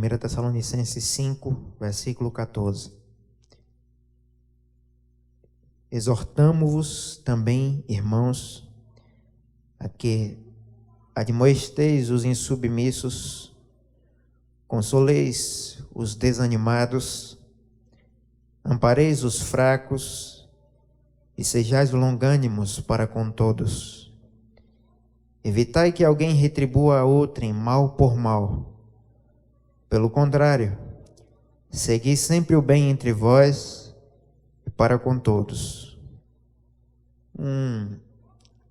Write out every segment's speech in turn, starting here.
1 Tessalonicenses 5, versículo 14. Exortamo-vos também, irmãos, a que admoesteis os insubmissos, consoleis os desanimados, ampareis os fracos e sejais longânimos para com todos. Evitai que alguém retribua a outrem mal por mal. Pelo contrário, segui sempre o bem entre vós e para com todos. Um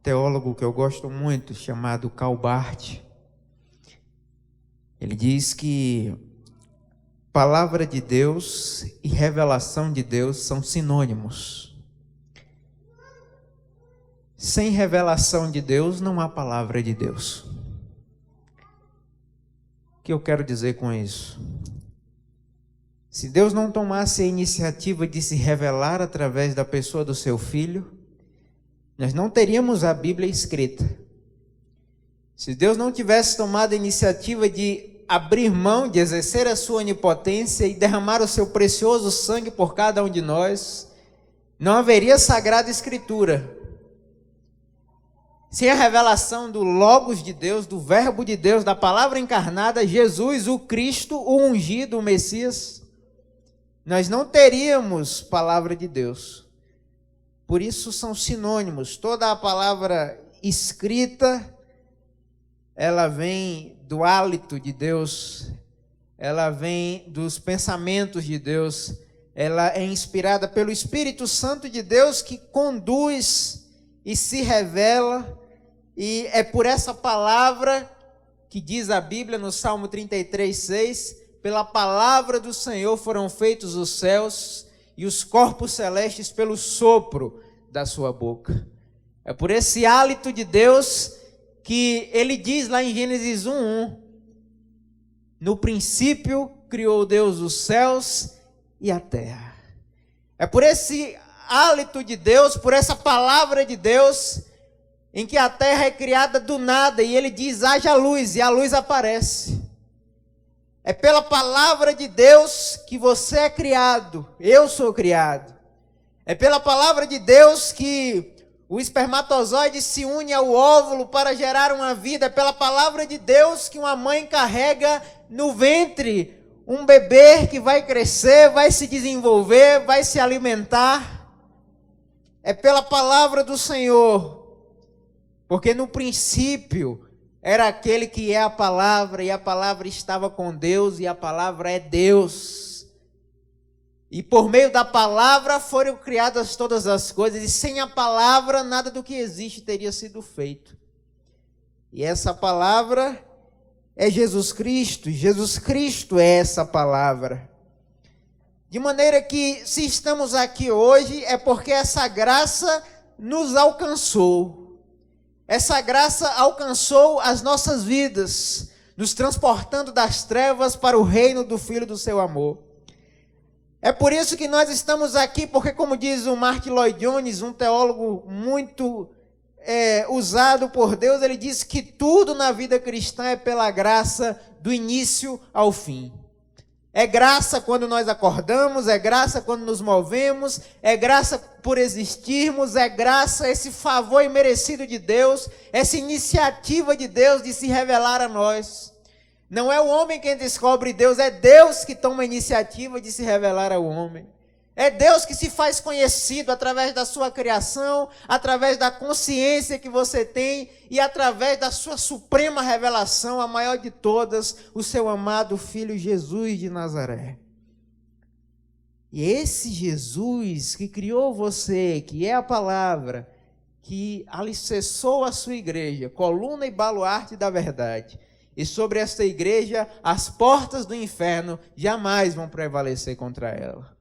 teólogo que eu gosto muito, chamado Karl Barth, ele diz que palavra de Deus e revelação de Deus são sinônimos. Sem revelação de Deus não há palavra de Deus. O que eu quero dizer com isso? Se Deus não tomasse a iniciativa de se revelar através da pessoa do seu Filho, nós não teríamos a Bíblia escrita. Se Deus não tivesse tomado a iniciativa de abrir mão, de exercer a sua onipotência e derramar o seu precioso sangue por cada um de nós, não haveria Sagrada Escritura. Sem a revelação do Logos de Deus, do Verbo de Deus, da Palavra encarnada, Jesus, o Cristo, o ungido, o Messias, nós não teríamos Palavra de Deus. Por isso são sinônimos. Toda a palavra escrita, ela vem do hálito de Deus, ela vem dos pensamentos de Deus, ela é inspirada pelo Espírito Santo de Deus que conduz e se revela. E é por essa palavra que diz a Bíblia no Salmo 33:6, pela palavra do Senhor foram feitos os céus e os corpos celestes pelo sopro da sua boca. É por esse hálito de Deus que ele diz lá em Gênesis 1:1, no princípio criou Deus os céus e a terra. É por esse hálito de Deus, por essa palavra de Deus, em que a terra é criada do nada, e ele diz, haja luz, e a luz aparece. É pela palavra de Deus que você é criado, eu sou criado. É pela palavra de Deus que o espermatozoide se une ao óvulo para gerar uma vida. É pela palavra de Deus que uma mãe carrega no ventre um bebê que vai crescer, vai se desenvolver, vai se alimentar. É pela palavra do Senhor. Porque no princípio era aquele que é a palavra, e a palavra estava com Deus, e a palavra é Deus. E por meio da palavra foram criadas todas as coisas, e sem a palavra nada do que existe teria sido feito. E essa palavra é Jesus Cristo, e Jesus Cristo é essa palavra. De maneira que, se estamos aqui hoje, é porque essa graça nos alcançou. Essa graça alcançou as nossas vidas, nos transportando das trevas para o reino do Filho do seu amor. É por isso que nós estamos aqui, porque como diz o Martin Lloyd-Jones, um teólogo muito usado por Deus, ele diz que tudo na vida cristã é pela graça do início ao fim. É graça quando nós acordamos, é graça quando nos movemos, é graça por existirmos, é graça, esse favor imerecido de Deus, essa iniciativa de Deus de se revelar a nós. Não é o homem quem descobre Deus, é Deus que toma a iniciativa de se revelar ao homem. É Deus que se faz conhecido através da sua criação, através da consciência que você tem e através da sua suprema revelação, a maior de todas, o seu amado Filho Jesus de Nazaré. E esse Jesus que criou você, que é a palavra, que alicerçou a sua igreja, coluna e baluarte da verdade, e sobre esta igreja as portas do inferno jamais vão prevalecer contra ela.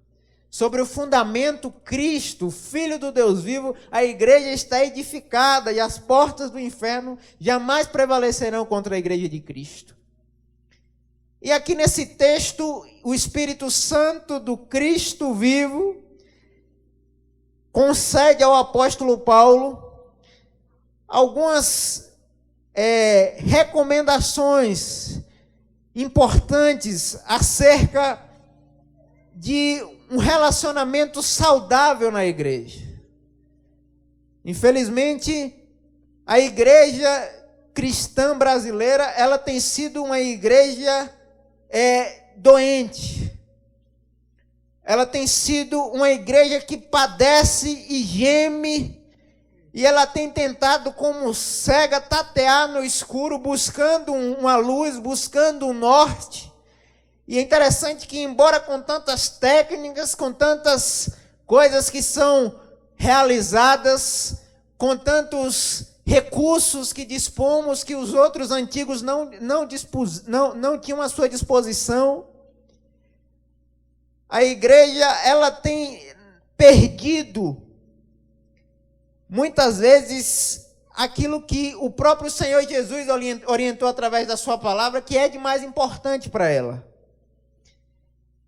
Sobre o fundamento Cristo, Filho do Deus vivo, a igreja está edificada e as portas do inferno jamais prevalecerão contra a igreja de Cristo. E aqui nesse texto, o Espírito Santo do Cristo vivo concede ao apóstolo Paulo algumas recomendações importantes acerca de um relacionamento saudável na igreja. Infelizmente, a igreja cristã brasileira, ela tem sido uma igreja doente. Ela tem sido uma igreja que padece e geme, e ela tem tentado, como cega, tatear no escuro, buscando uma luz, buscando um norte. E é interessante que, embora com tantas técnicas, com tantas coisas que são realizadas, com tantos recursos que dispomos, que os outros antigos não tinham à sua disposição, a igreja, ela tem perdido, muitas vezes, aquilo que o próprio Senhor Jesus orientou através da sua palavra, que é de mais importante para ela.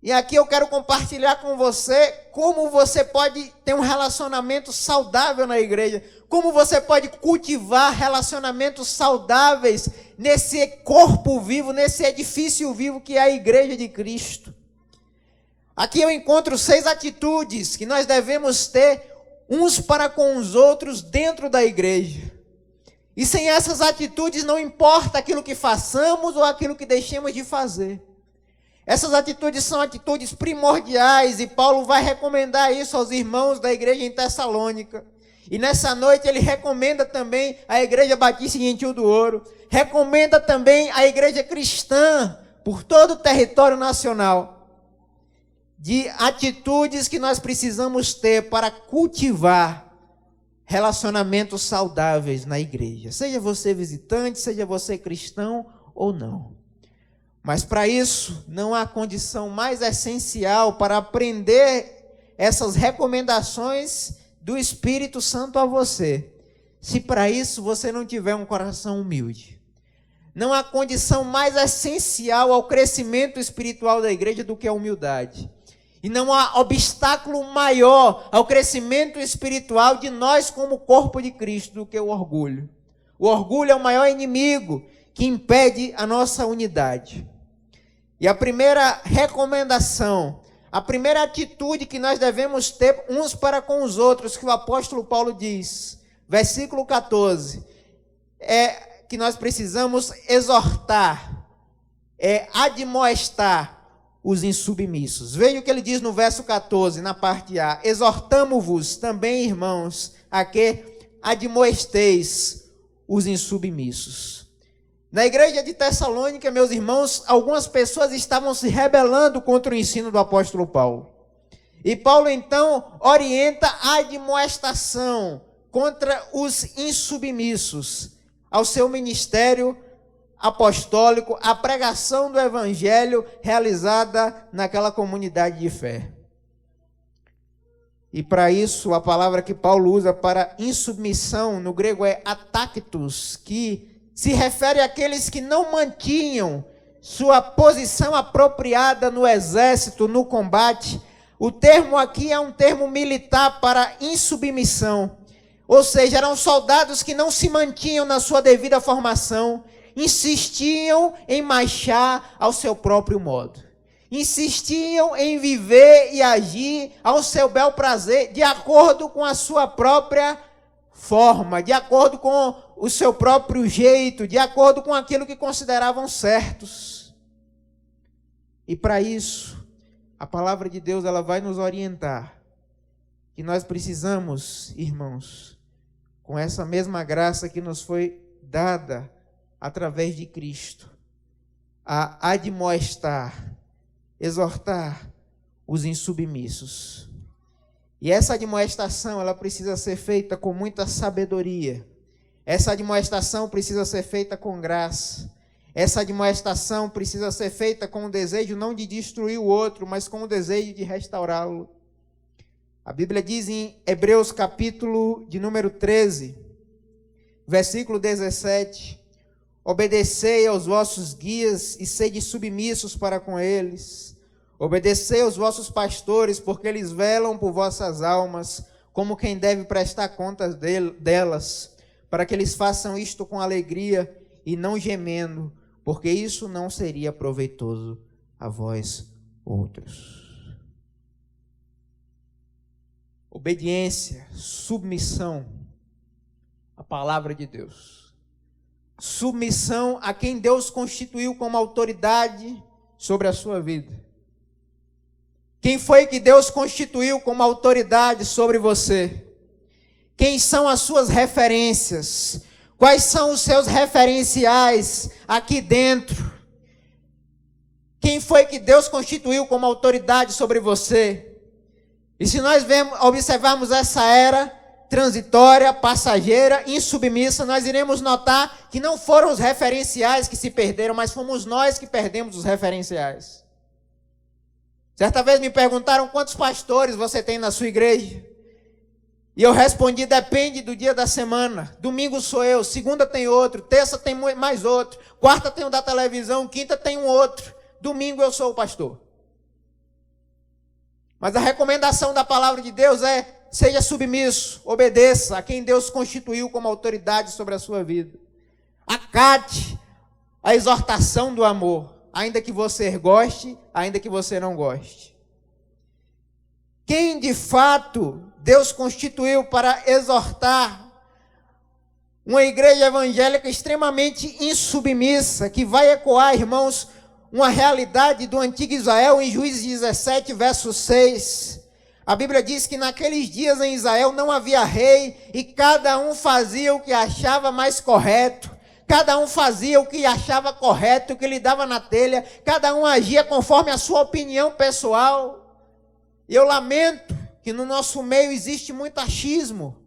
E aqui eu quero compartilhar com você como você pode ter um relacionamento saudável na igreja, como você pode cultivar relacionamentos saudáveis nesse corpo vivo, nesse edifício vivo que é a igreja de Cristo. Aqui eu encontro 6 atitudes que nós devemos ter uns para com os outros dentro da igreja. E sem essas atitudes não importa aquilo que façamos ou aquilo que deixemos de fazer. Essas atitudes são atitudes primordiais e Paulo vai recomendar isso aos irmãos da igreja em Tessalônica. E nessa noite ele recomenda também a Igreja Batista Gentil do Ouro, recomenda também a igreja cristã por todo o território nacional, de atitudes que nós precisamos ter para cultivar relacionamentos saudáveis na igreja. Seja você visitante, seja você cristão ou não. Mas para isso, não há condição mais essencial para aprender essas recomendações do Espírito Santo a você, se para isso você não tiver um coração humilde. Não há condição mais essencial ao crescimento espiritual da igreja do que a humildade. E não há obstáculo maior ao crescimento espiritual de nós como corpo de Cristo do que o orgulho. O orgulho é o maior inimigo que impede a nossa unidade. E a primeira recomendação, a primeira atitude que nós devemos ter uns para com os outros, que o apóstolo Paulo diz, versículo 14, é que nós precisamos exortar, admoestar os insubmissos. Veja o que ele diz no verso 14, na parte A. Exortamo-vos também, irmãos, a que admoesteis os insubmissos. Na igreja de Tessalônica, meus irmãos, algumas pessoas estavam se rebelando contra o ensino do apóstolo Paulo. E Paulo, então, orienta a admoestação contra os insubmissos ao seu ministério apostólico, a pregação do evangelho realizada naquela comunidade de fé. E para isso, a palavra que Paulo usa para insubmissão no grego é atáctos, que se refere àqueles que não mantinham sua posição apropriada no exército, no combate. O termo aqui é um termo militar para insubmissão, ou seja, eram soldados que não se mantinham na sua devida formação, insistiam em marchar ao seu próprio modo, insistiam em viver e agir ao seu bel prazer, de acordo com a sua própria forma, de acordo com o seu próprio jeito, de acordo com aquilo que consideravam certos. E para isso, a palavra de Deus, ela vai nos orientar que nós precisamos, irmãos, com essa mesma graça que nos foi dada através de Cristo, a admoestar, exortar os insubmissos. E essa admoestação, ela precisa ser feita com muita sabedoria. Essa admoestação precisa ser feita com graça. Essa admoestação precisa ser feita com o desejo não de destruir o outro, mas com o desejo de restaurá-lo. A Bíblia diz em Hebreus capítulo de número 13, versículo 17, obedecei aos vossos guias e sede submissos para com eles. Obedecei aos vossos pastores, porque eles velam por vossas almas, como quem deve prestar contas delas, para que eles façam isto com alegria e não gemendo, porque isso não seria proveitoso a vós outros. Obediência, submissão à palavra de Deus. Submissão a quem Deus constituiu como autoridade sobre a sua vida. Quem foi que Deus constituiu como autoridade sobre você? Quem são as suas referências? Quais são os seus referenciais aqui dentro? Quem foi que Deus constituiu como autoridade sobre você? E se nós observarmos essa era transitória, passageira, insubmissa, nós iremos notar que não foram os referenciais que se perderam, mas fomos nós que perdemos os referenciais. Certa vez me perguntaram quantos pastores você tem na sua igreja. E eu respondi, depende do dia da semana. Domingo sou eu, segunda tem outro, terça tem mais outro, quarta tem um da televisão, quinta tem um outro, domingo eu sou o pastor. Mas a recomendação da palavra de Deus é: seja submisso, obedeça a quem Deus constituiu como autoridade sobre a sua vida. Acate a exortação do amor, ainda que você goste, ainda que você não goste. Quem de fato Deus constituiu para exortar uma igreja evangélica extremamente insubmissa, que vai ecoar, irmãos, uma realidade do antigo Israel em Juízes 17, verso 6. A Bíblia diz que naqueles dias em Israel não havia rei e cada um fazia o que achava mais correto. Cada um fazia o que achava correto, o que lhe dava na telha. Cada um agia conforme a sua opinião pessoal. E eu lamento que no nosso meio existe muito achismo.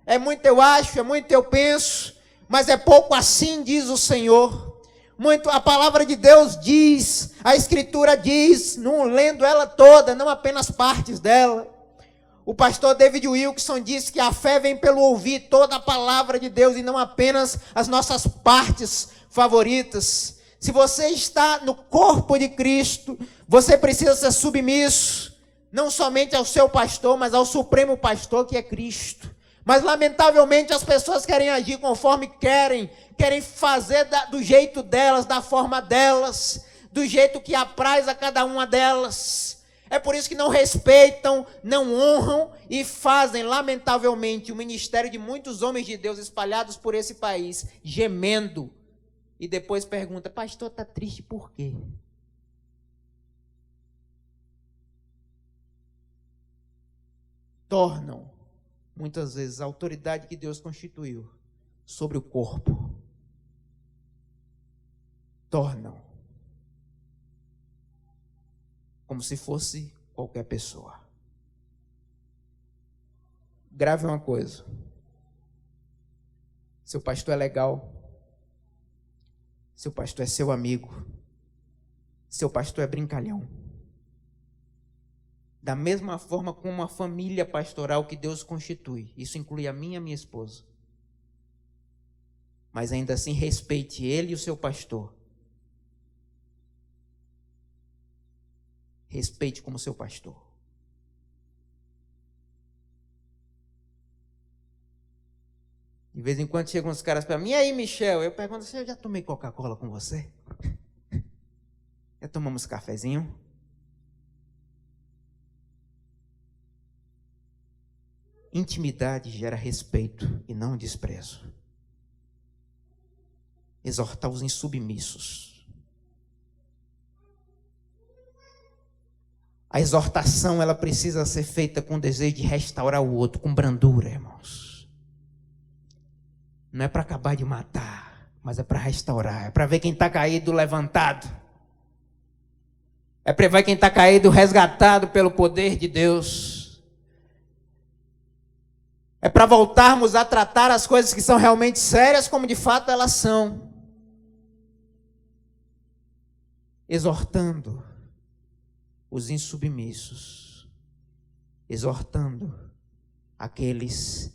É muito eu acho, é muito eu penso, mas é pouco assim, diz o Senhor. Muito a palavra de Deus diz, a Escritura diz, não lendo ela toda, não apenas partes dela. O pastor David Wilkerson disse que a fé vem pelo ouvir toda a palavra de Deus e não apenas as nossas partes favoritas. Se você está no corpo de Cristo, você precisa ser submisso, não somente ao seu pastor, mas ao supremo pastor que é Cristo. Mas lamentavelmente as pessoas querem agir conforme querem fazer do jeito delas, da forma delas, do jeito que apraz a cada uma delas. É por isso que não respeitam, não honram e fazem, lamentavelmente, o ministério de muitos homens de Deus espalhados por esse país, gemendo. E depois pergunta, pastor, está triste por quê? Tornam, muitas vezes, a autoridade que Deus constituiu sobre o corpo. Tornam como se fosse qualquer pessoa. Grave uma coisa. Seu pastor é legal. Seu pastor é seu amigo. Seu pastor é brincalhão. Da mesma forma como uma família pastoral que Deus constitui. Isso inclui a minha e a minha esposa. Mas ainda assim respeite ele e o seu pastor. Respeite como seu pastor. De vez em quando chegam uns caras para mim, e aí, Michel? Eu pergunto assim, eu já tomei Coca-Cola com você? Já tomamos cafezinho? Intimidade gera respeito e não desprezo. Exortar os insubmissos. A exortação, ela precisa ser feita com o desejo de restaurar o outro, com brandura, irmãos. Não é para acabar de matar, mas é para restaurar. É para ver quem está caído levantado. É para ver quem está caído resgatado pelo poder de Deus. É para voltarmos a tratar as coisas que são realmente sérias como de fato elas são. Exortando os insubmissos, exortando aqueles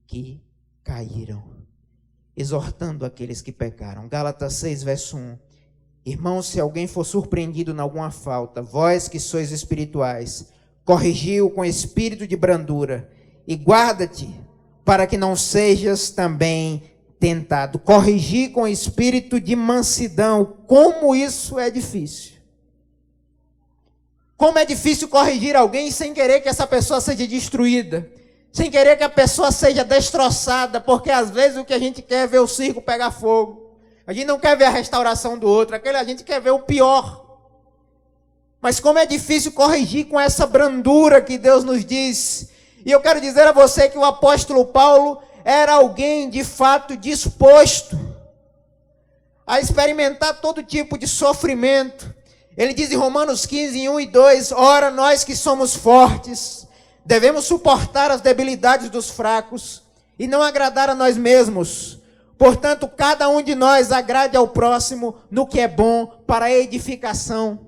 que caíram, exortando aqueles que pecaram. Gálatas 6, verso 1. Irmãos, se alguém for surpreendido em alguma falta, vós que sois espirituais, corrigiu com espírito de brandura, e guarda-te para que não sejas também tentado. Corrigir com espírito de mansidão. Como isso é difícil. Como é difícil corrigir alguém sem querer que essa pessoa seja destruída. Sem querer que a pessoa seja destroçada. Porque às vezes o que a gente quer é ver o circo pegar fogo. A gente não quer ver a restauração do outro. A gente quer ver o pior. Mas como é difícil corrigir com essa brandura que Deus nos diz. E eu quero dizer a você que o apóstolo Paulo era alguém de fato disposto a experimentar todo tipo de sofrimento. Ele diz em Romanos 15, 1 e 2, ora, nós que somos fortes, devemos suportar as debilidades dos fracos e não agradar a nós mesmos. Portanto, cada um de nós agrade ao próximo no que é bom para a edificação.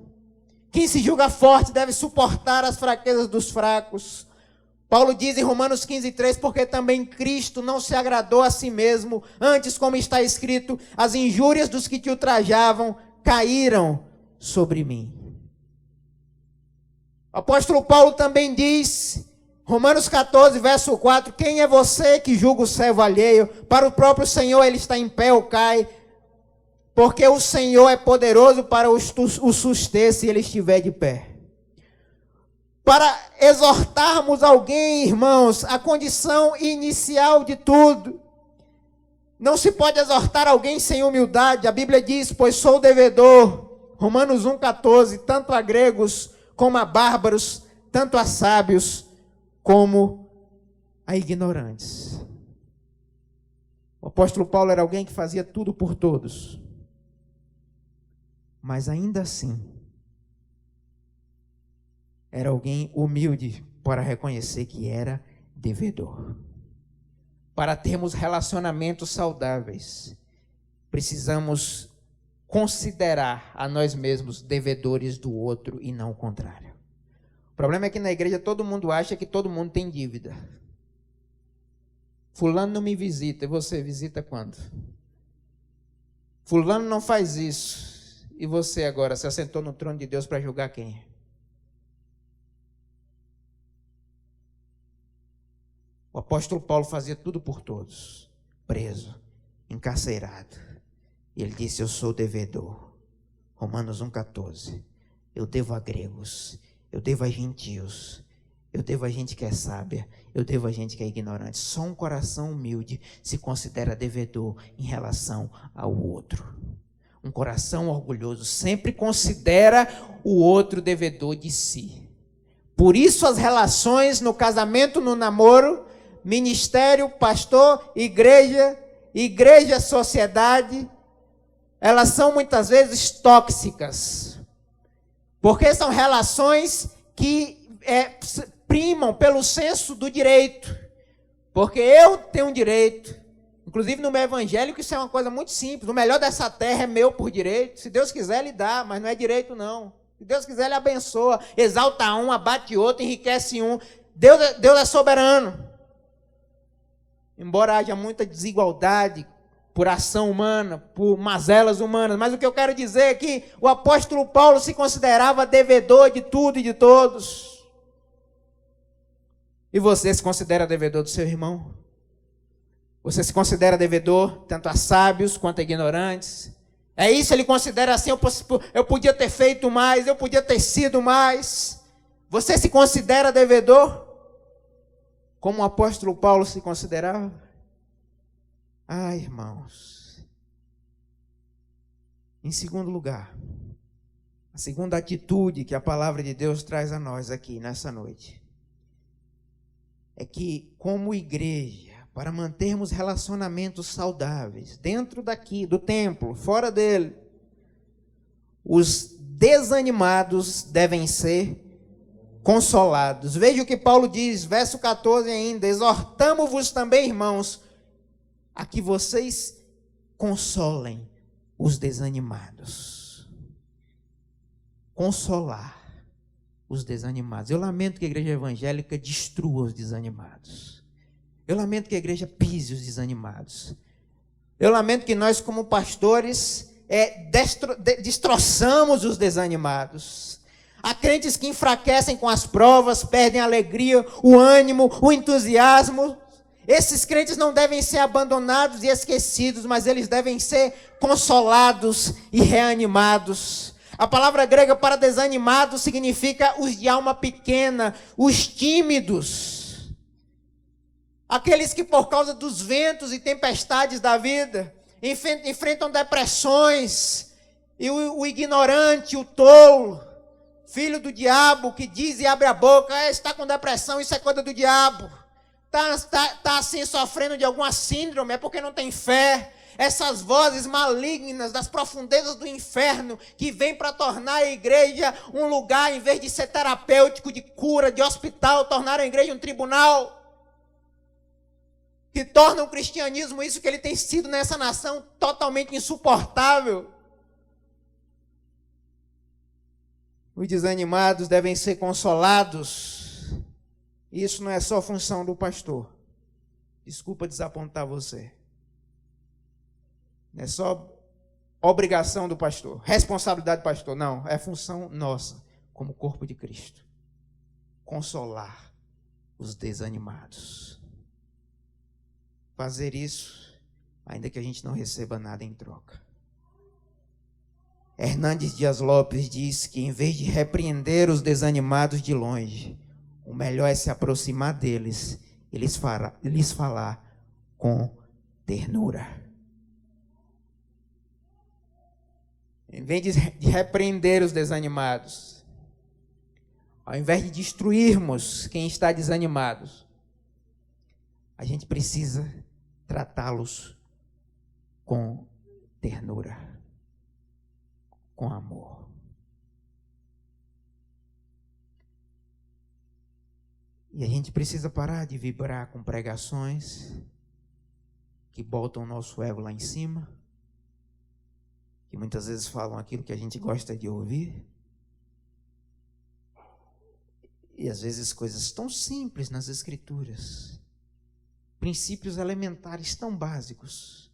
Quem se julga forte deve suportar as fraquezas dos fracos. Paulo diz em Romanos 15, 3, porque também Cristo não se agradou a si mesmo, antes, como está escrito, as injúrias dos que te ultrajavam caíram sobre mim. O apóstolo Paulo também diz, Romanos 14, verso 4, quem é você que julga o servo alheio? Para o próprio Senhor ele está em pé ou cai, porque o Senhor é poderoso para o suster se ele estiver de pé. Para exortarmos alguém, irmãos, a condição inicial de tudo. Não se pode exortar alguém sem humildade. A Bíblia diz, pois sou devedor. Romanos 1,14, tanto a gregos como a bárbaros, tanto a sábios como a ignorantes. O apóstolo Paulo era alguém que fazia tudo por todos. Mas ainda assim, era alguém humilde para reconhecer que era devedor. Para termos relacionamentos saudáveis, precisamos considerar a nós mesmos devedores do outro e não o contrário. O problema é que na igreja todo mundo acha que todo mundo tem dívida. Fulano não me visita, e você visita quando? Fulano não faz isso, e você agora se assentou no trono de Deus para julgar quem? O apóstolo Paulo fazia tudo por todos, preso, encarcerado. E ele disse, eu sou devedor. Romanos 1,14. Eu devo a gregos, eu devo a gentios, eu devo a gente que é sábia, eu devo a gente que é ignorante. Só um coração humilde se considera devedor em relação ao outro. Um coração orgulhoso sempre considera o outro devedor de si. Por isso as relações no casamento, no namoro, ministério, pastor, igreja, sociedade, elas são muitas vezes tóxicas. Porque são relações que primam pelo senso do direito. Porque eu tenho direito. Inclusive no meio evangélico isso é uma coisa muito simples. O melhor dessa terra é meu por direito. Se Deus quiser, Ele dá, mas não é direito não. Se Deus quiser, Ele abençoa. Exalta um, abate outro, enriquece um. Deus é soberano. Embora haja muita desigualdade por ação humana, por mazelas humanas, mas o que eu quero dizer é que o apóstolo Paulo se considerava devedor de tudo e de todos. E você se considera devedor do seu irmão? Você se considera devedor tanto a sábios quanto a ignorantes? É isso, ele considera assim, eu podia ter feito mais, eu podia ter sido mais. Você se considera devedor? Como o apóstolo Paulo se considerava? Ah, irmãos. Em segundo lugar, a segunda atitude que a palavra de Deus traz a nós aqui nessa noite é que, como igreja, para mantermos relacionamentos saudáveis, dentro daqui, do templo, fora dele, os desanimados devem ser consolados. Veja o que Paulo diz, verso 14 ainda, exortamo-vos também, irmãos, a que vocês consolem os desanimados. Consolar os desanimados. Eu lamento que a igreja evangélica destrua os desanimados. Eu lamento que a igreja pise os desanimados. Eu lamento que nós, como pastores, destroçamos os desanimados. Há crentes que enfraquecem com as provas, perdem a alegria, o ânimo, o entusiasmo. Esses crentes não devem ser abandonados e esquecidos, mas eles devem ser consolados e reanimados. A palavra grega para desanimado significa os de alma pequena, os tímidos. Aqueles que por causa dos ventos e tempestades da vida enfrentam depressões. E o ignorante, o tolo, filho do diabo, que diz e abre a boca, está com depressão, isso é coisa do diabo. Está assim sofrendo de alguma síndrome, é porque não tem fé. Essas vozes malignas das profundezas do inferno que vêm para tornar a igreja um lugar, em vez de ser terapêutico, de cura, de hospital, tornar a igreja um tribunal. Que torna o cristianismo isso que ele tem sido nessa nação totalmente insuportável. Os desanimados devem ser consolados. Isso não é só função do pastor. Desculpa desapontar você. Não é só obrigação do pastor, responsabilidade do pastor. Não, é função nossa, como corpo de Cristo. Consolar os desanimados. Fazer isso, ainda que a gente não receba nada em troca. Hernandes Dias Lopes diz que em vez de repreender os desanimados de longe, o melhor é se aproximar deles e lhes falar com ternura. Em vez de repreender os desanimados, ao invés de destruirmos quem está desanimado, a gente precisa tratá-los com ternura, com amor. E a gente precisa parar de vibrar com pregações que botam o nosso ego lá em cima, que muitas vezes falam aquilo que a gente gosta de ouvir. E às vezes coisas tão simples nas Escrituras, princípios elementares tão básicos.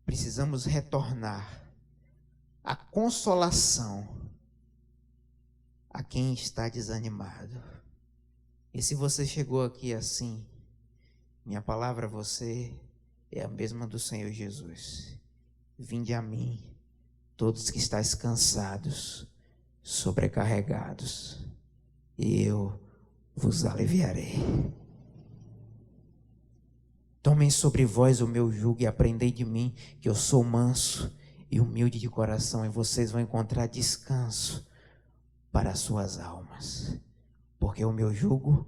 Precisamos retornar à consolação a quem está desanimado. E se você chegou aqui assim, minha palavra a você é a mesma do Senhor Jesus. Vinde a mim, todos que estáis cansados, sobrecarregados, e eu vos aliviarei. Tomem sobre vós o meu jugo e aprendei de mim, que eu sou manso e humilde de coração, e vocês vão encontrar descanso para as suas almas. Porque o meu jugo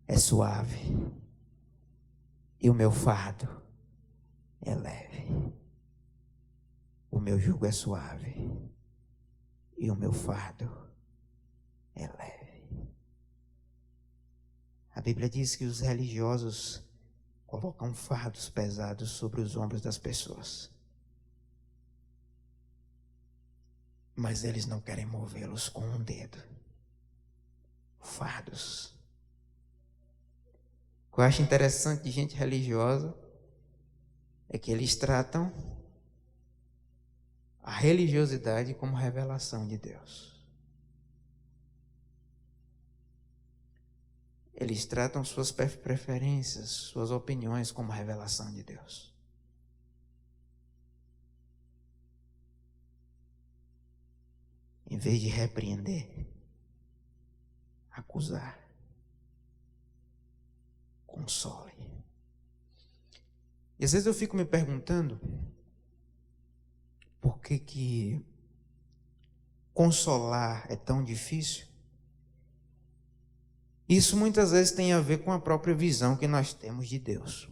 é suave e o meu fardo é leve. O meu jugo é suave e o meu fardo é leve. A Bíblia diz que os religiosos colocam fardos pesados sobre os ombros das pessoas, mas eles não querem movê-los com um dedo. Fardos. O que eu acho interessante de gente religiosa é que eles tratam a religiosidade como revelação de Deus. Eles tratam suas preferências, suas opiniões como revelação de Deus. Em vez de repreender, acusar, console. E às vezes eu fico me perguntando por que consolar é tão difícil. Isso muitas vezes tem a ver com a própria visão que nós temos de Deus.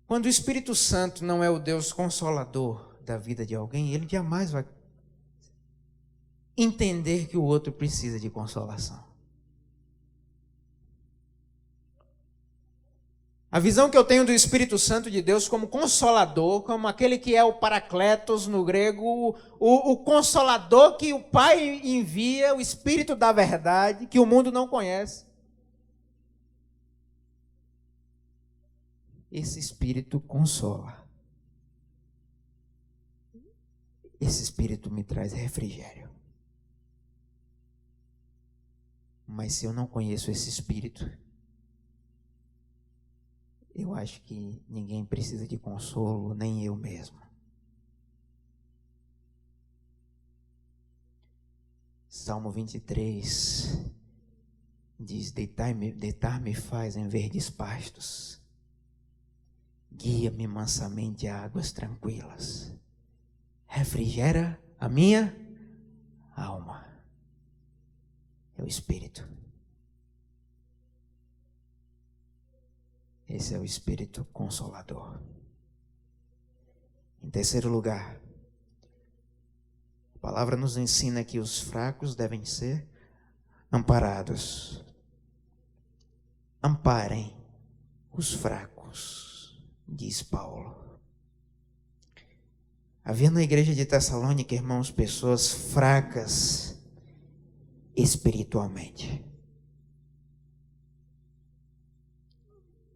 Quando o Espírito Santo não é o Deus consolador da vida de alguém, ele jamais vai entender que o outro precisa de consolação. A visão que eu tenho do Espírito Santo de Deus como consolador, como aquele que é o Paracletos no grego, o consolador que o Pai envia, o Espírito da verdade, que o mundo não conhece. Esse Espírito consola. Esse Espírito me traz refrigério. Mas se eu não conheço esse Espírito, eu acho que ninguém precisa de consolo, nem eu mesmo. Salmo 23 diz: deitar-me faz em verdes pastos, guia-me mansamente a águas tranquilas, refrigera a minha alma. É o Espírito. Esse é o Espírito Consolador. Em terceiro lugar, a palavra nos ensina que os fracos devem ser amparados. Amparem os fracos, diz Paulo. Havia na igreja de Tessalônica, irmãos, pessoas fracas espiritualmente.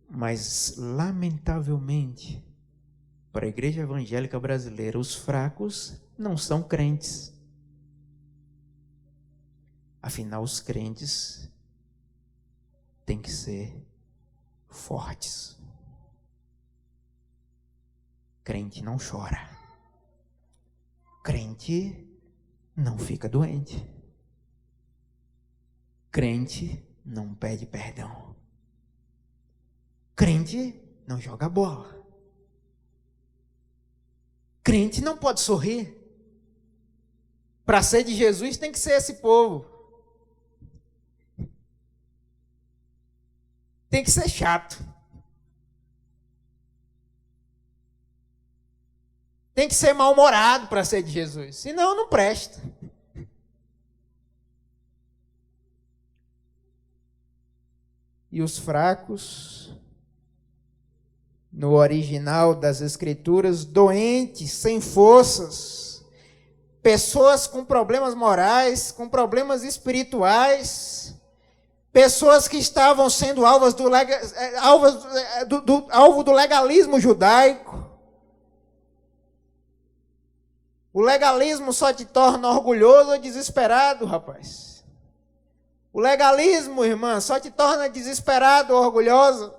Mas, lamentavelmente, para a igreja evangélica brasileira, os fracos não são crentes. Afinal, os crentes têm que ser fortes. Crente não chora. Crente não fica doente. Crente não pede perdão. Crente não joga bola. Crente não pode sorrir. Para ser de Jesus tem que ser esse povo. Tem que ser chato. Tem que ser mal-humorado para ser de Jesus. Senão não presta. E os fracos, no original das Escrituras, doentes, sem forças, pessoas com problemas morais, com problemas espirituais, pessoas que estavam sendo alvo do legalismo judaico. O legalismo só te torna orgulhoso ou desesperado, rapaz. O legalismo, irmã, só te torna desesperado ou orgulhoso.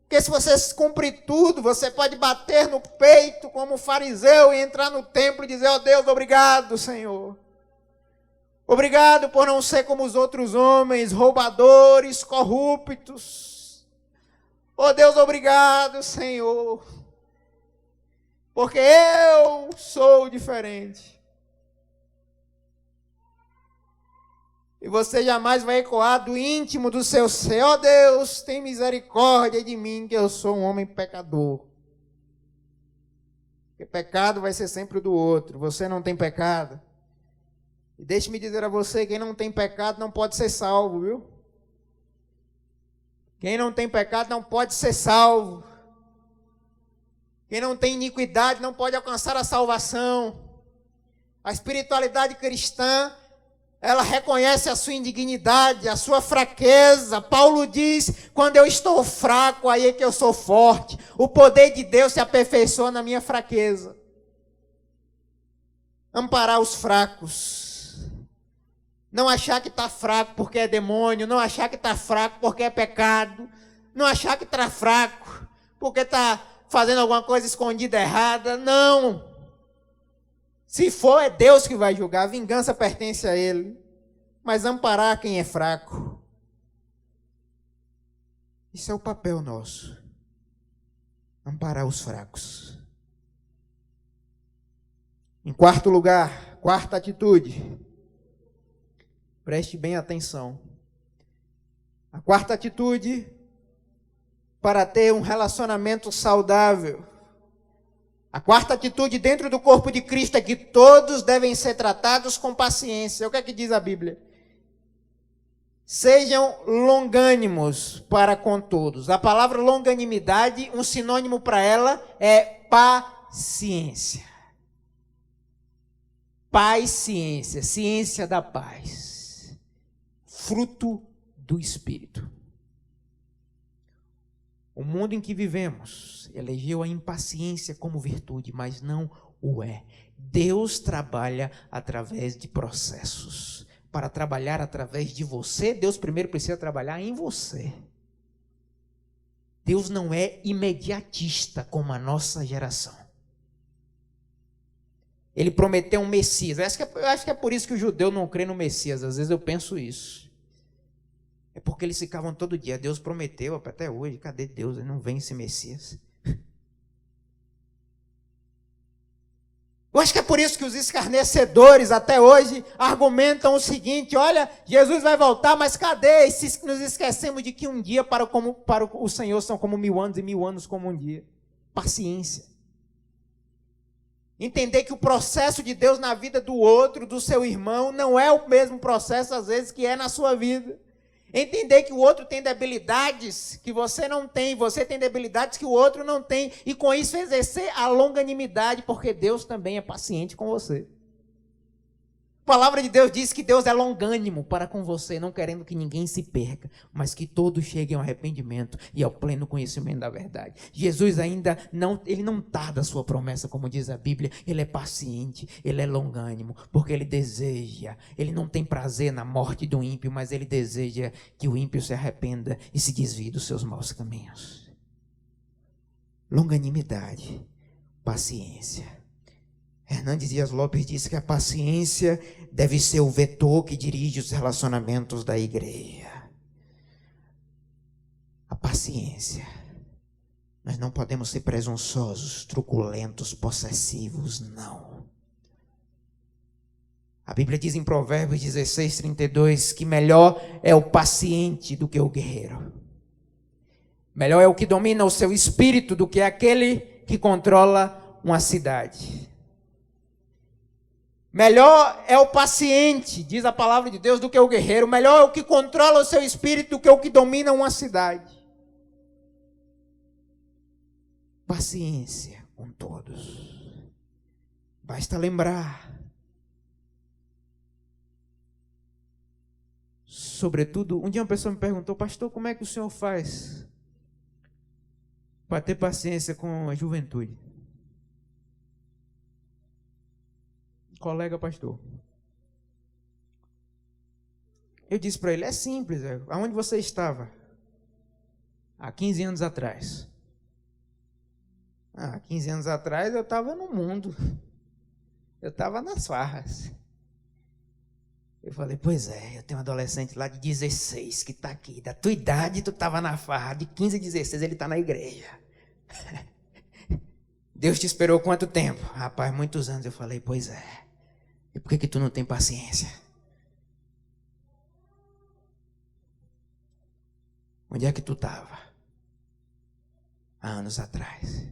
Porque se você cumprir tudo, você pode bater no peito como fariseu e entrar no templo e dizer: ó Deus, obrigado, Senhor. Obrigado por não ser como os outros homens, roubadores, corruptos. Ó Deus, obrigado, Senhor. Porque eu sou diferente. E você jamais vai ecoar do íntimo do seu ser: ó Deus, tem misericórdia de mim, que eu sou um homem pecador. Porque pecado vai ser sempre o do outro. Você não tem pecado. E deixe-me dizer a você, quem não tem pecado não pode ser salvo, viu? Quem não tem pecado não pode ser salvo. Quem não tem iniquidade não pode alcançar a salvação. A espiritualidade cristã, ela reconhece a sua indignidade, a sua fraqueza. Paulo diz: quando eu estou fraco, aí é que eu sou forte. O poder de Deus se aperfeiçoa na minha fraqueza. Amparar os fracos. Não achar que está fraco porque é demônio. Não achar que está fraco porque é pecado. Não achar que está fraco porque está fazendo alguma coisa escondida errada. Não. Se for, é Deus que vai julgar. A vingança pertence a Ele. Mas amparar quem é fraco. Isso é o papel nosso. Amparar os fracos. Em quarto lugar, quarta atitude. Preste bem atenção. A quarta atitude para ter um relacionamento saudável. A quarta atitude dentro do corpo de Cristo é que todos devem ser tratados com paciência. O que é que diz a Bíblia? Sejam longânimos para com todos. A palavra longanimidade, um sinônimo para ela é paciência. Paz-ciência, ciência da paz. Fruto do Espírito. O mundo em que vivemos elegeu a impaciência como virtude, mas não o é. Deus trabalha através de processos. para trabalhar através de você, Deus primeiro precisa trabalhar em você. Deus não é imediatista como a nossa geração. Ele prometeu um Messias. Eu acho que é por isso que o judeu não crê no Messias. Às vezes eu penso isso. É porque eles ficavam todo dia. Deus prometeu até hoje. Cadê Deus? Não vem esse Messias. Eu acho que é por isso que os escarnecedores até hoje argumentam o seguinte: olha, Jesus vai voltar, mas cadê? E se nos esquecemos de que um dia para o Senhor são como 1000 anos e 1000 anos como um dia. Paciência. Entender que o processo de Deus na vida do outro, do seu irmão, não é o mesmo processo às vezes que é na sua vida. Entender que o outro tem debilidades que você não tem, você tem debilidades que o outro não tem, e com isso exercer a longanimidade, porque Deus também é paciente com você. A palavra de Deus diz que Deus é longânimo para com você, não querendo que ninguém se perca, mas que todos cheguem ao arrependimento e ao pleno conhecimento da verdade. Jesus ainda não, ele não tarda a sua promessa, como diz a Bíblia, ele é paciente, ele é longânimo, porque ele deseja, ele não tem prazer na morte do ímpio, mas ele deseja que o ímpio se arrependa e se desvie dos seus maus caminhos. Longanimidade, paciência. Hernandes Dias Lopes disse que a paciência deve ser o vetor que dirige os relacionamentos da igreja. A paciência. Nós não podemos ser presunçosos, truculentos, possessivos, não. A Bíblia diz em Provérbios 16:32 que melhor é o paciente do que o guerreiro. Melhor é o que domina o seu espírito do que aquele que controla uma cidade. Melhor é o paciente, diz a palavra de Deus, do que o guerreiro. Melhor é o que controla o seu espírito do que o que domina uma cidade. Paciência com todos. Basta lembrar. Sobretudo, um dia uma pessoa me perguntou: pastor, como é que o senhor faz para ter paciência com a juventude? Colega pastor. Eu disse para ele: é simples, aonde você estava? Há 15 anos atrás. Há 15 anos atrás eu estava no mundo. Eu estava nas farras. Eu falei: pois é, eu tenho um adolescente lá de 16 que está aqui. Da tua idade tu estava na farra. De 15 a 16 ele está na igreja. Deus te esperou quanto tempo? Rapaz, muitos anos. Eu falei: pois é. E por que tu não tem paciência? Onde é que tu estava? Há anos atrás.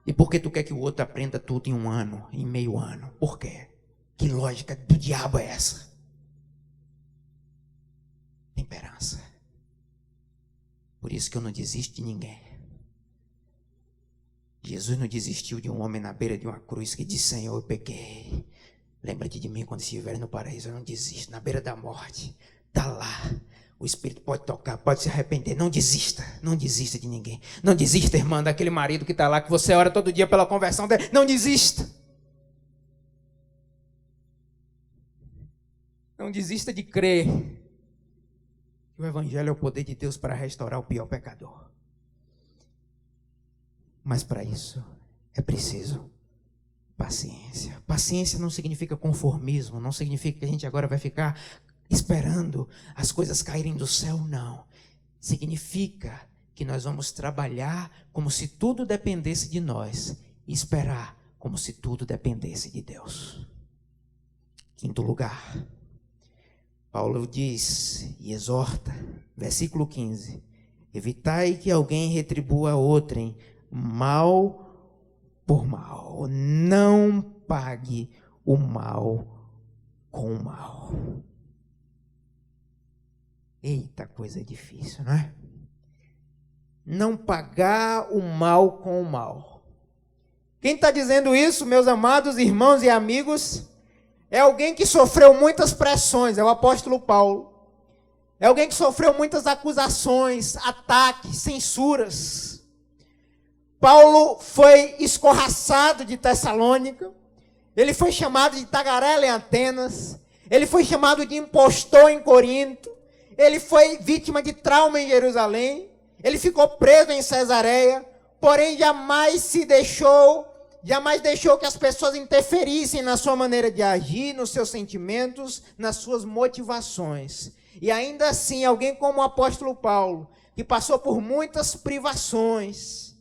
E por que tu quer que o outro aprenda tudo em 1 ano, em meio ano? Por quê? Que lógica do diabo é essa? Temperança. Por isso que eu não desisto de ninguém. Jesus não desistiu de um homem na beira de uma cruz que disse: Senhor, eu pequei. Lembra-te de mim quando estiver no paraíso. Eu não desisto. Na beira da morte. Está lá. O Espírito pode tocar, pode se arrepender. Não desista. Não desista de ninguém. Não desista, irmã, daquele marido que está lá, que você ora todo dia pela conversão dele. Não desista. Não desista de crer que o Evangelho é o poder de Deus para restaurar o pior pecador. Mas para isso é preciso paciência. Paciência não significa conformismo, não significa que a gente agora vai ficar esperando as coisas caírem do céu, não. Significa que nós vamos trabalhar como se tudo dependesse de nós e esperar como se tudo dependesse de Deus. Quinto lugar, Paulo diz e exorta, versículo 15: evitai que alguém retribua a outrem mal por mal, não pague o mal com o mal. Eita, coisa difícil, não é? Não pagar o mal com o mal. Quem está dizendo isso, meus amados irmãos e amigos, é alguém que sofreu muitas pressões, é o apóstolo Paulo. É alguém que sofreu muitas acusações, ataques, censuras. Paulo foi escorraçado de Tessalônica, ele foi chamado de tagarela em Atenas, Ele foi chamado de impostor em Corinto. Ele foi vítima de trauma em Jerusalém. Ele ficou preso em Cesareia. Porém, jamais deixou que as pessoas interferissem na sua maneira de agir, nos seus sentimentos, nas suas motivações. E ainda assim, alguém como o apóstolo Paulo, que passou por muitas privações,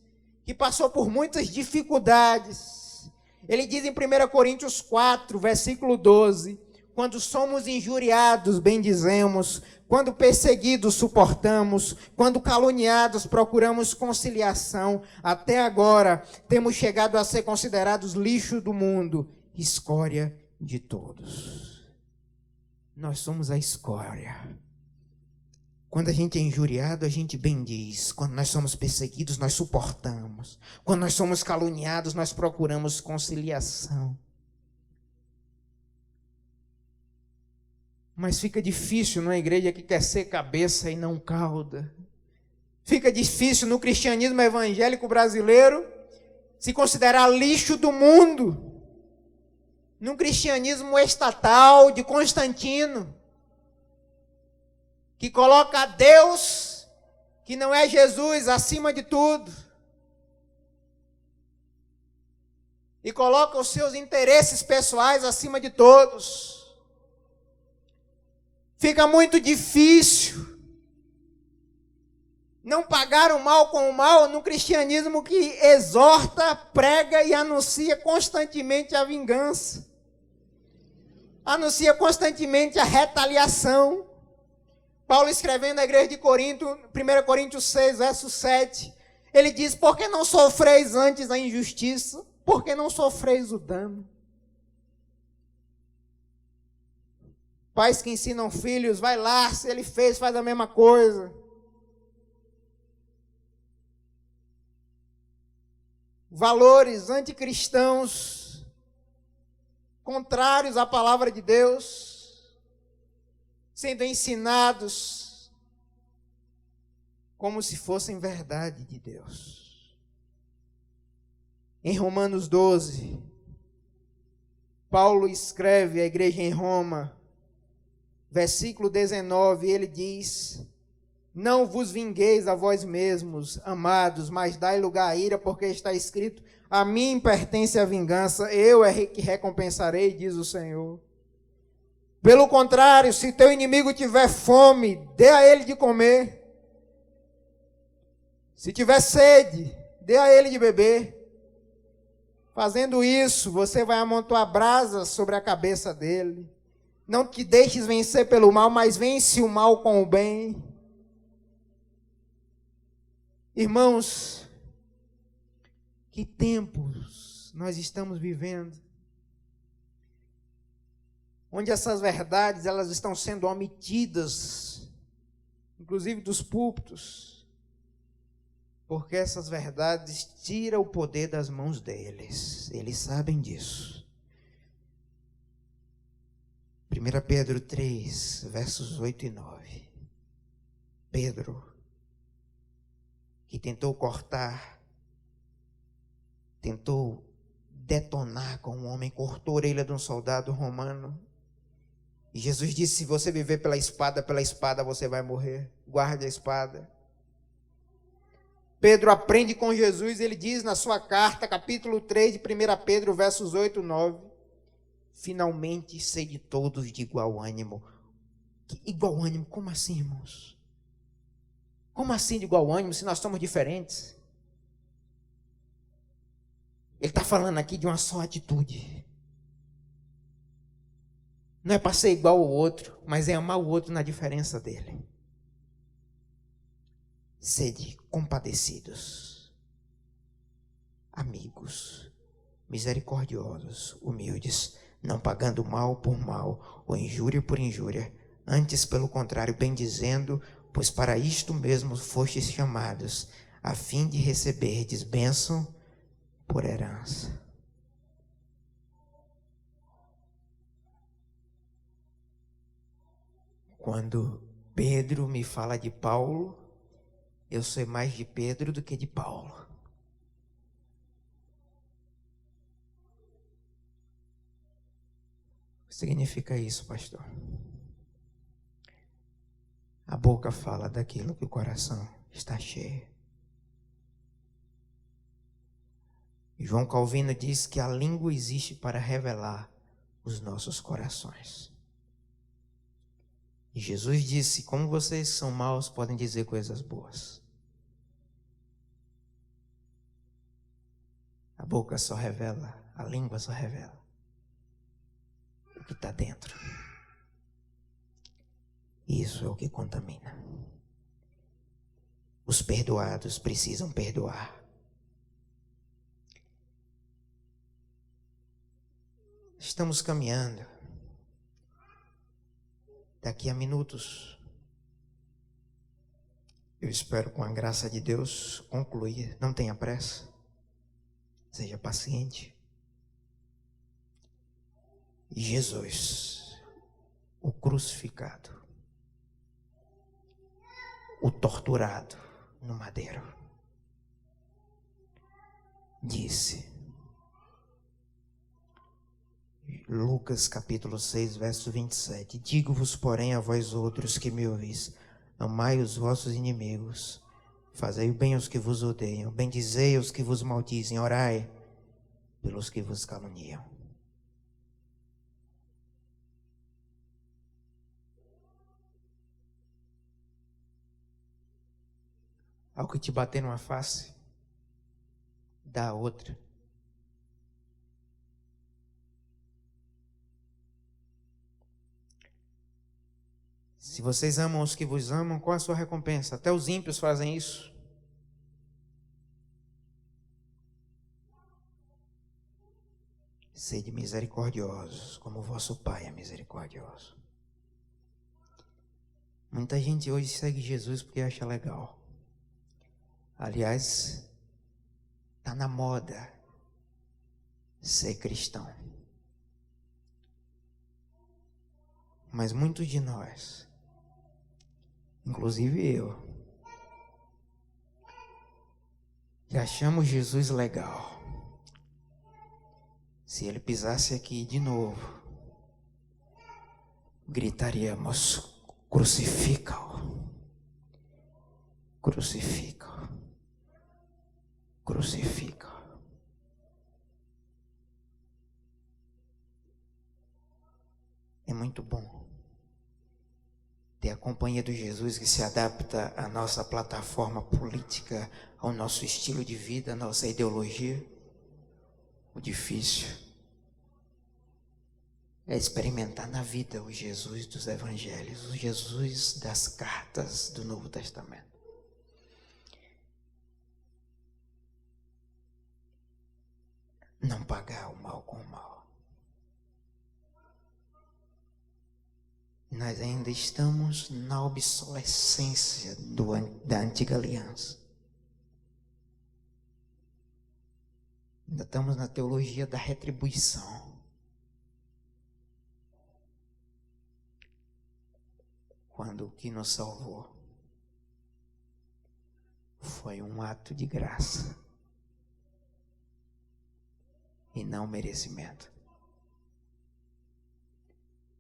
que passou por muitas dificuldades, ele diz em 1 Coríntios 4, versículo 12, quando somos injuriados, bendizemos, quando perseguidos, suportamos, quando caluniados, procuramos conciliação. Até agora, temos chegado a ser considerados lixo do mundo, escória de todos. Nós somos a escória. Quando a gente é injuriado, a gente bendiz. Quando nós somos perseguidos, nós suportamos. Quando nós somos caluniados, nós procuramos conciliação. Mas fica difícil numa igreja que quer ser cabeça e não cauda. Fica difícil no cristianismo evangélico brasileiro se considerar lixo do mundo. Num cristianismo estatal de Constantino, que coloca Deus, que não é Jesus, acima de tudo. E coloca os seus interesses pessoais acima de todos. Fica muito difícil não pagar o mal com o mal no cristianismo que exorta, prega e anuncia constantemente a vingança. Anuncia constantemente a retaliação. Paulo escrevendo à igreja de Corinto, 1 Coríntios 6, verso 7, ele diz: por que não sofreis antes a injustiça? Por que não sofreis o dano? Pais que ensinam filhos, vai lá, se ele fez, faz a mesma coisa. Valores anticristãos, contrários à palavra de Deus, sendo ensinados como se fossem verdade de Deus. Em Romanos 12, Paulo escreve à igreja em Roma, versículo 19, ele diz: não vos vingueis a vós mesmos, amados, mas dai lugar à ira, porque está escrito: a mim pertence a vingança, eu é que recompensarei, diz o Senhor. Pelo contrário, se teu inimigo tiver fome, dê a ele de comer. Se tiver sede, dê a ele de beber. Fazendo isso, você vai amontoar brasas sobre a cabeça dele. Não te deixes vencer pelo mal, mas vence o mal com o bem. Irmãos, que tempos nós estamos vivendo, onde essas verdades elas estão sendo omitidas, inclusive dos púlpitos, porque essas verdades tiram o poder das mãos deles. Eles sabem disso. 1 Pedro 3, versos 8 e 9. Pedro, que tentou cortar, tentou detonar com um homem, cortou a orelha de um soldado romano. E Jesus disse: se você viver pela espada você vai morrer. Guarde a espada. Pedro aprende com Jesus, ele diz na sua carta, capítulo 3 de 1 Pedro, versos 8 e 9: finalmente sede todos de igual ânimo. Igual ânimo, como assim, irmãos? Como assim de igual ânimo, se nós somos diferentes? Ele está falando aqui de uma só atitude. Não é para ser igual ao outro, mas é amar o outro na diferença dele. Sede compadecidos, amigos, misericordiosos, humildes, não pagando mal por mal, ou injúria por injúria, antes, pelo contrário, bendizendo, pois para isto mesmo fostes chamados, a fim de receberdes bênção por herança. Quando Pedro me fala de Paulo, eu sou mais de Pedro do que de Paulo. significa isso, pastor? A boca fala daquilo que o coração está cheio. João Calvino diz que a língua existe para revelar os nossos corações. E Jesus disse: como vocês são maus, podem dizer coisas boas. A boca só revela, a língua só revela o que está dentro. Isso é o que contamina. Os perdoados precisam perdoar. Estamos caminhando. Daqui a minutos, eu espero, com a graça de Deus, concluir. Não tenha pressa. Seja paciente. E Jesus, o crucificado, o torturado no madeiro, disse, Lucas capítulo 6, verso 27, digo-vos, porém, a vós outros que me ouvis, amai os vossos inimigos, fazei o bem aos que vos odeiam, bendizei os que vos maldizem, orai pelos que vos caluniam. Ao que te bater numa face, dá a outra. Se vocês amam os que vos amam, qual a sua recompensa? Até os ímpios fazem isso. Sede misericordiosos, como o vosso Pai é misericordioso. Muita gente hoje segue Jesus porque acha legal. Aliás, está na moda ser cristão. Mas muitos de nós, inclusive eu, já achamos Jesus legal. Se ele pisasse aqui de novo, gritaríamos: crucifica-o, crucifica-o, crucifica-o. É muito bom ter a companhia do Jesus que se adapta à nossa plataforma política, ao nosso estilo de vida, à nossa ideologia. O difícil é experimentar na vida o Jesus dos evangelhos, o Jesus das cartas do Novo Testamento. Não pagar o mal com o mal. Nós ainda estamos na obsolescência da antiga aliança. Ainda estamos na teologia da retribuição. Quando o que nos salvou foi um ato de graça e não merecimento.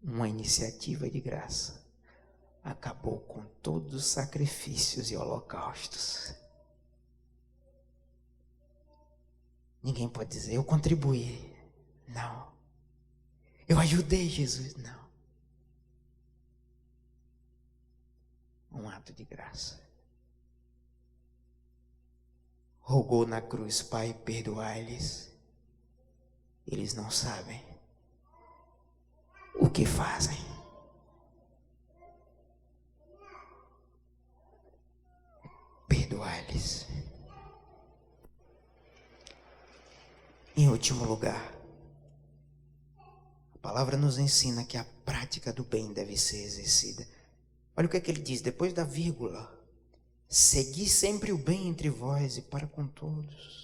Uma iniciativa de graça acabou com todos os sacrifícios e holocaustos. Ninguém pode dizer: eu contribuí. Não. Eu ajudei Jesus. Não. Um ato de graça. Rogou na cruz: Pai, perdoai-lhes. Eles não sabem o que fazem. Perdoai-lhes. Em último lugar, a palavra nos ensina que a prática do bem deve ser exercida. Olha o que é que ele diz depois da vírgula: segui sempre o bem entre vós e para com todos.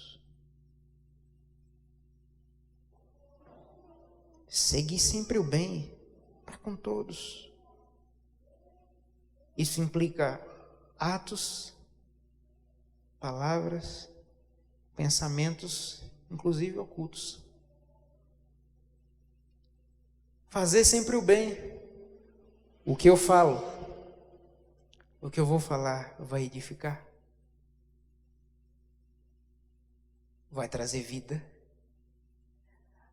Segui sempre o bem para com todos. Isso implica atos, palavras, pensamentos, inclusive ocultos. Fazer sempre o bem. O que eu falo, o que eu vou falar vai edificar? Vai trazer vida?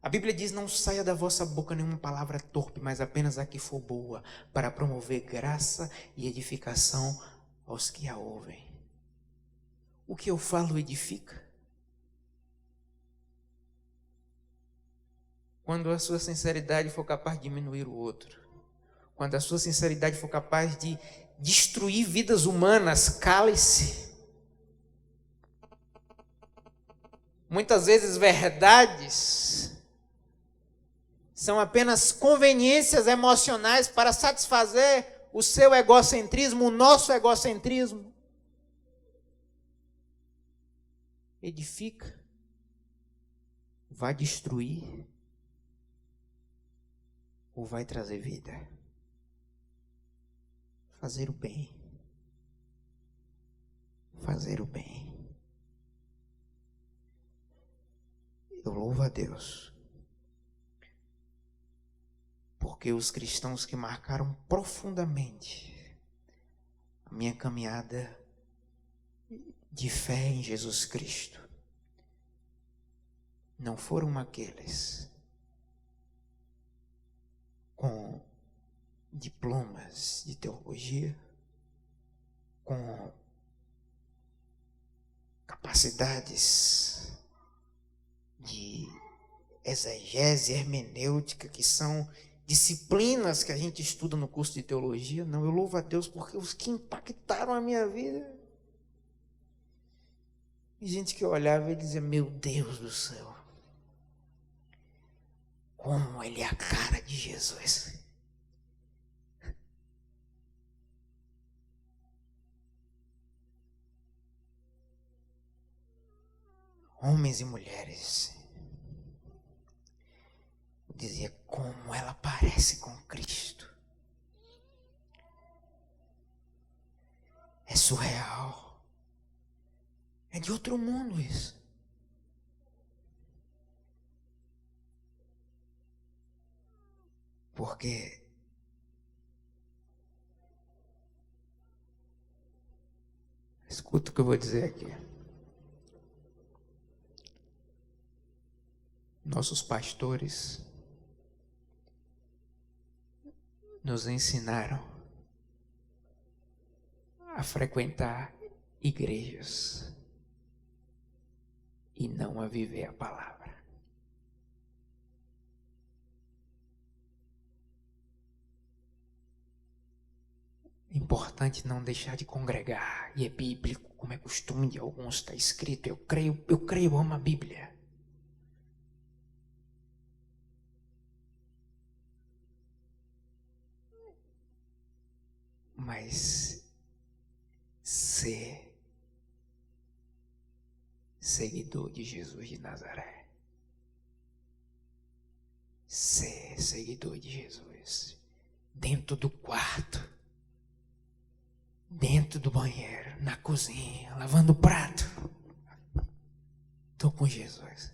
A Bíblia diz: não saia da vossa boca nenhuma palavra torpe, mas apenas a que for boa, para promover graça e edificação aos que a ouvem. O que eu falo edifica? Quando a sua sinceridade for capaz de diminuir o outro, quando a sua sinceridade for capaz de destruir vidas humanas, cale-se. Muitas vezes verdades são apenas conveniências emocionais para satisfazer o seu egocentrismo, o nosso egocentrismo. Edifica, vai destruir ou vai trazer vida? Fazer o bem. Fazer o bem. Eu louvo a Deus, porque os cristãos que marcaram profundamente a minha caminhada de fé em Jesus Cristo não foram aqueles com diplomas de teologia, com capacidades de exegese, hermenêutica, que são disciplinas que a gente estuda no curso de teologia. Não, eu louvo a Deus porque os que impactaram a minha vida, e gente que olhava e dizia: meu Deus do céu, como ele é a cara de Jesus. Homens e mulheres, dizia: como ela parece com Cristo. É surreal. É de outro mundo isso. Porque escuta o que eu vou dizer aqui. Nossos pastores nos ensinaram a frequentar igrejas e não a viver a palavra. É importante não deixar de congregar, e é bíblico, como é costume de alguns, está escrito. Eu creio, eu amo a Bíblia. Mas ser seguidor de Jesus de Nazaré, ser seguidor de Jesus, dentro do quarto, dentro do banheiro, na cozinha, lavando o prato, estou com Jesus.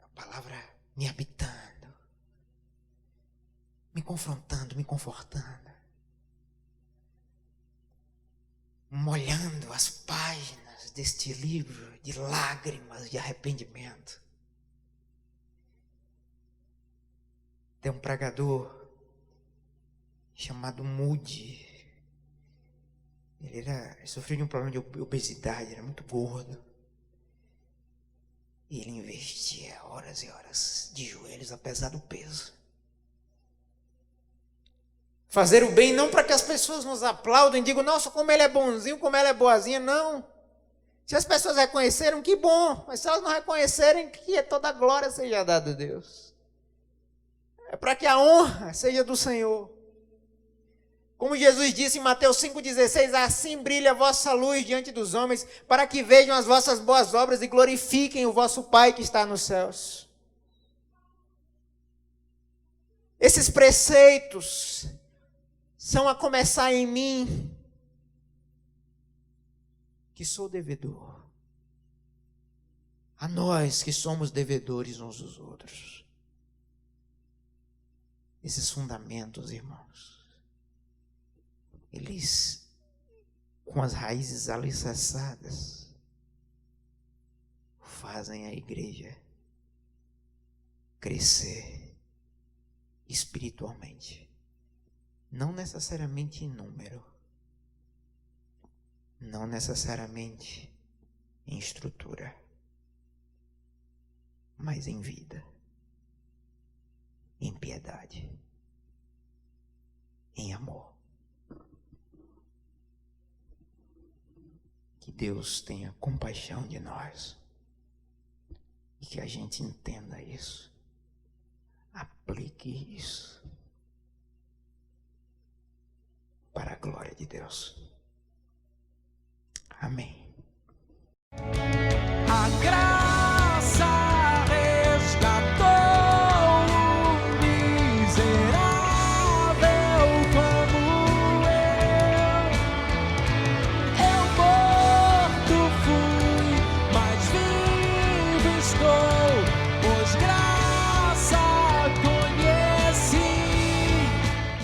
A palavra me habitando, me confrontando, me confortando, molhando as páginas deste livro de lágrimas de arrependimento. Tem um pregador chamado Moody. Ele sofreu de um problema de obesidade, era muito gordo. E ele investia horas e horas de joelhos, apesar do peso. Fazer o bem não para que as pessoas nos aplaudem, digam: nossa, como ele é bonzinho, como ela é boazinha. Não. Se as pessoas reconheceram, que bom. Mas se elas não reconhecerem, que toda a glória seja dada a Deus. É para que a honra seja do Senhor. Como Jesus disse em Mateus 5,16, assim brilha a vossa luz diante dos homens, para que vejam as vossas boas obras e glorifiquem o vosso Pai que está nos céus. Esses preceitos são a começar em mim, que sou devedor, a nós que somos devedores uns dos outros. Esses fundamentos, irmãos, eles, com as raízes alicerçadas, fazem a igreja crescer espiritualmente. Não necessariamente em número, não necessariamente em estrutura, mas em vida, em piedade, em amor. Que Deus tenha compaixão de nós e que a gente entenda isso, aplique isso para a glória de Deus. Amém. A graça resgatou um miserável como eu. Eu morto fui, mas vivo estou, pois graças